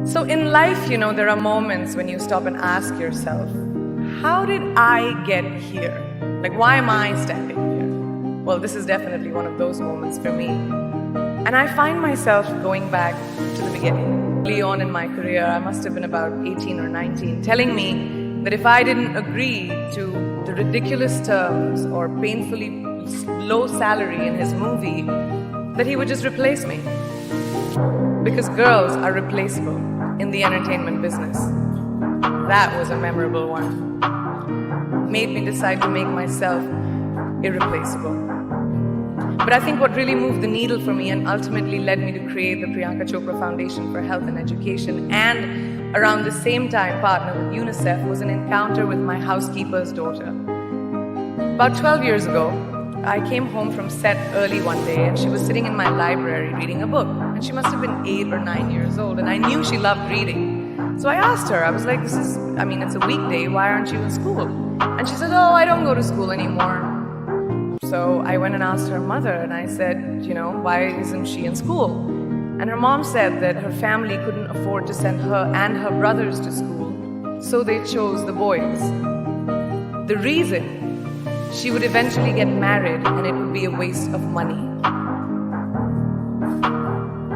So in life, there are moments when you stop and ask yourself, how did I get here? Like, why am I standing here? Well, this is definitely one of those moments for me. And I find myself going back to the beginning. Early on in my career, I must have been about 18 or 19, telling me that if I didn't agree to the ridiculous terms or painfully low salary in his movie, that he would just replace me. Because girls are replaceable in the entertainment business. That was a memorable one. Made me decide to make myself irreplaceable. But I think what really moved the needle for me and ultimately led me to create the Priyanka Chopra Foundation for Health and Education, and around the same time partner with UNICEF, was an encounter with my housekeeper's daughter. About 12 years ago, I came home from set early one day and she was sitting in my library reading a book. And she must have been 8 or 9 years old, and I knew she loved reading. So I asked her, I was like, it's a weekday, why aren't you in school? And she said, oh, I don't go to school anymore. So I went and asked her mother and I said, why isn't she in school? And her mom said that her family couldn't afford to send her and her brothers to school, so they chose the boys. The reason? She would eventually get married and it would be a waste of money.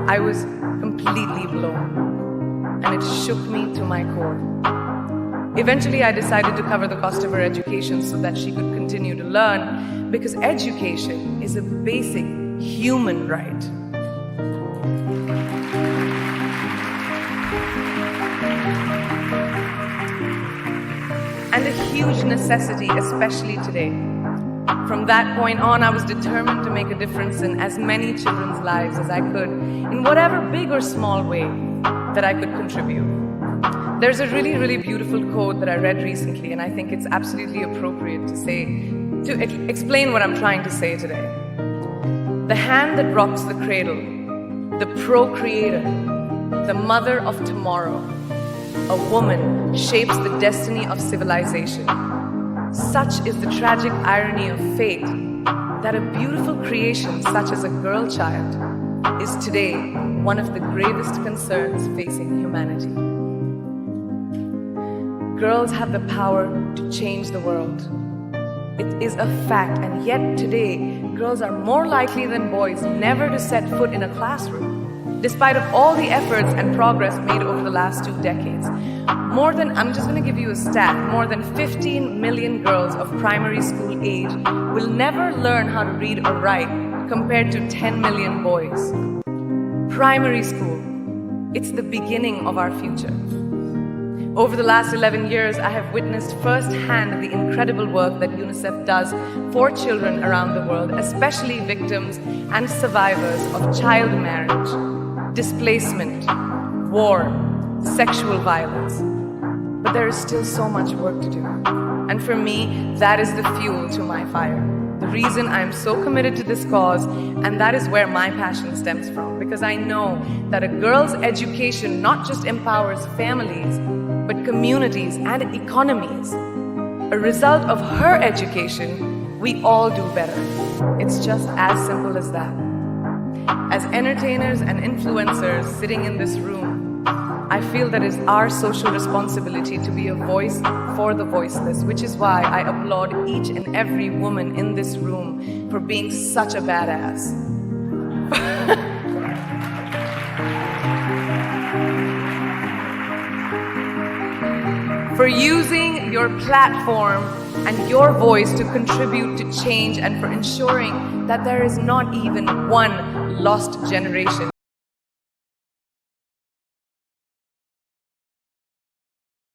I was completely blown, and it shook me to my core. Eventually, I decided to cover the cost of her education so that she could continue to learn, because education is a basic human right. And a huge necessity, especially today. From that point on, I was determined to make a difference in as many children's lives as I could, in whatever big or small way that I could contribute. There's a really, really beautiful quote that I read recently, and I think it's absolutely appropriate to explain what I'm trying to say today. The hand that rocks the cradle, the procreator, the mother of tomorrow, a woman shapes the destiny of civilization. Such is the tragic irony of fate that a beautiful creation such as a girl child is today one of the gravest concerns facing humanity. Girls have the power to change the world. It is a fact, and yet today, girls are more likely than boys never to set foot in a classroom, despite of all the efforts and progress made over the last 2 decades. I'm just going to give you a stat, more than 15 million girls of primary school age will never learn how to read or write, compared to 10 million boys. Primary school, it's the beginning of our future. Over the last 11 years, I have witnessed firsthand the incredible work that UNICEF does for children around the world, especially victims and survivors of child marriage, displacement, war, sexual violence. But there is still so much work to do. And for me, that is the fuel to my fire. The reason I am so committed to this cause, and that is where my passion stems from. Because I know that a girl's education not just empowers families, but communities and economies. A result of her education, we all do better. It's just as simple as that. As entertainers and influencers sitting in this room, I feel that it's our social responsibility to be a voice for the voiceless, which is why I applaud each and every woman in this room for being such a badass. For using your platform and your voice to contribute to change, and for ensuring that there is not even one lost generation.